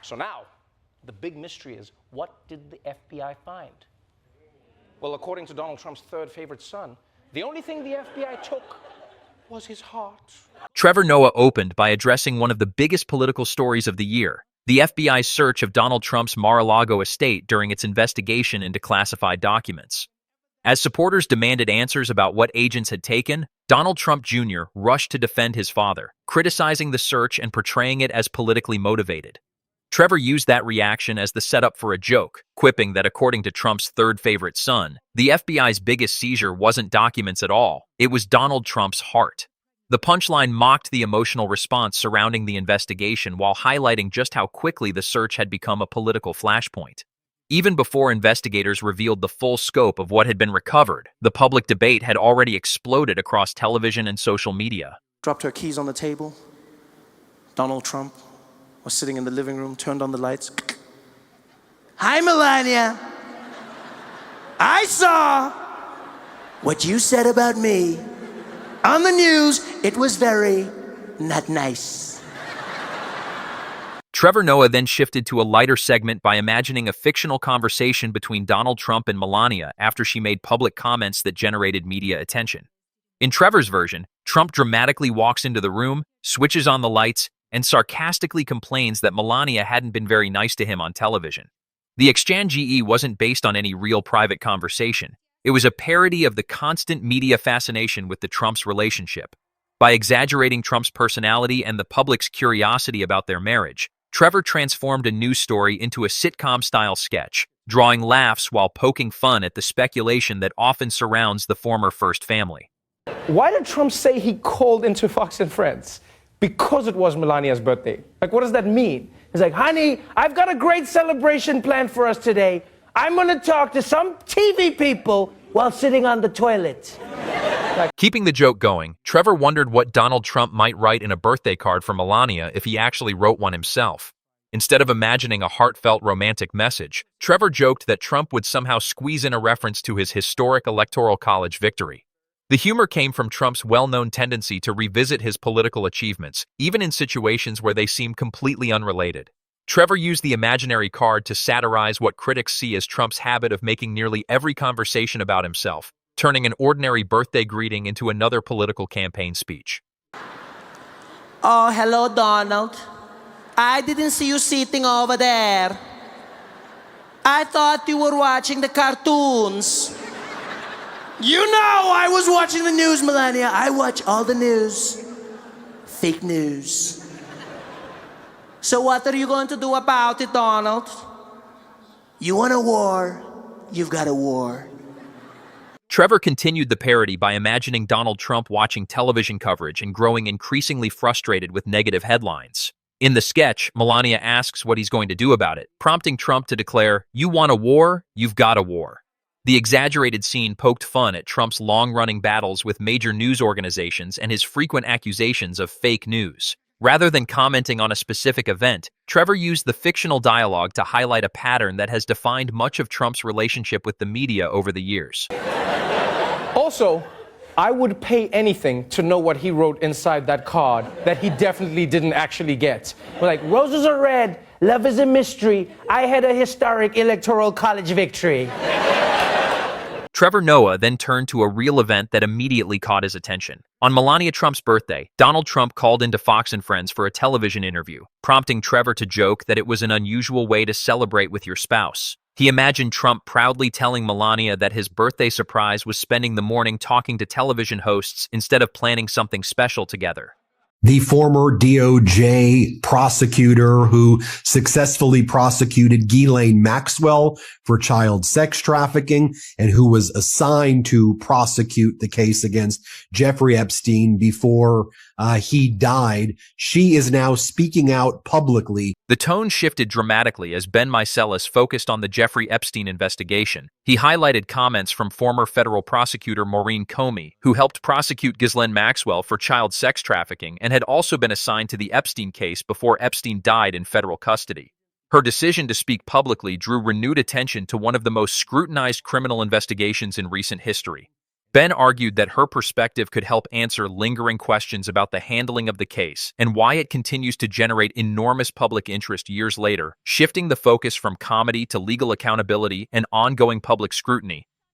So now, the big mystery is, what did the FBI find? Well, according to Donald Trump's third favorite son, the only thing the FBI took was his heart. Trevor Noah opened by addressing one of the biggest political stories of the year, the FBI's search of Donald Trump's Mar-a-Lago estate during its investigation into classified documents. As supporters demanded answers about what agents had taken, Donald Trump Jr. rushed to defend his father, criticizing the search and portraying it as politically motivated. Trevor used that reaction as the setup for a joke, quipping that according to Trump's third favorite son, the FBI's biggest seizure wasn't documents at all, it was Donald Trump's heart. The punchline mocked the emotional response surrounding the investigation while highlighting just how quickly the search had become a political flashpoint. Even before investigators revealed the full scope of what had been recovered, the public debate had already exploded across television and social media. Dropped her keys on the table. Donald Trump was sitting in the living room, turned on the lights. Hi, Melania. I saw what you said about me on the news. It was very not nice. Trevor Noah then shifted to a lighter segment by imagining a fictional conversation between Donald Trump and Melania after she made public comments that generated media attention. In Trevor's version, Trump dramatically walks into the room, switches on the lights, and sarcastically complains that Melania hadn't been very nice to him on television. The exchange wasn't based on any real private conversation. It was a parody of the constant media fascination with the Trump's relationship. By exaggerating Trump's personality and the public's curiosity about their marriage, Trevor transformed a news story into a sitcom-style sketch, drawing laughs while poking fun at the speculation that often surrounds the former first family. Why did Trump say he called into Fox and Friends? Because it was Melania's birthday. Like, what does that mean? He's like, honey, I've got a great celebration planned for us today. I'm going to talk to some TV people while sitting on the toilet. Keeping the joke going, Trevor wondered what Donald Trump might write in a birthday card for Melania if he actually wrote one himself. Instead of imagining a heartfelt romantic message, Trevor joked that Trump would somehow squeeze in a reference to his historic Electoral College victory. The humor came from Trump's well-known tendency to revisit his political achievements, even in situations where they seem completely unrelated. Trevor used the imaginary card to satirize what critics see as Trump's habit of making nearly every conversation about himself, turning an ordinary birthday greeting into another political campaign speech. Oh, hello, Donald. I didn't see you sitting over there. I thought you were watching the cartoons. You know I was watching the news, Melania. I watch all the news. Fake news. So what are you going to do about it, Donald? You want a war? You've got a war. Trevor continued the parody by imagining Donald Trump watching television coverage and growing increasingly frustrated with negative headlines. In the sketch, Melania asks what he's going to do about it, prompting Trump to declare, "You want a war? You've got a war." The exaggerated scene poked fun at Trump's long-running battles with major news organizations and his frequent accusations of fake news. Rather than commenting on a specific event, Trevor used the fictional dialogue to highlight a pattern that has defined much of Trump's relationship with the media over the years. Also, I would pay anything to know what he wrote inside that card that he definitely didn't actually get. Like, roses are red, love is a mystery, I had a historic electoral college victory. Trevor Noah then turned to a real event that immediately caught his attention. On Melania Trump's birthday, Donald Trump called into Fox and Friends for a television interview, prompting Trevor to joke that it was an unusual way to celebrate with your spouse. He imagined Trump proudly telling Melania that his birthday surprise was spending the morning talking to television hosts instead of planning something special together. The former DOJ prosecutor who successfully prosecuted Ghislaine Maxwell for child sex trafficking and who was assigned to prosecute the case against Jeffrey Epstein before he died. She is now speaking out publicly. The tone shifted dramatically as Ben Meiselas focused on the Jeffrey Epstein investigation. He highlighted comments from former federal prosecutor Maureen Comey, who helped prosecute Ghislaine Maxwell for child sex trafficking and had also been assigned to the Epstein case before Epstein died in federal custody. Her decision to speak publicly drew renewed attention to one of the most scrutinized criminal investigations in recent history. Ben argued that her perspective could help answer lingering questions about the handling of the case and why it continues to generate enormous public interest years later, shifting the focus from comedy to legal accountability and ongoing public scrutiny.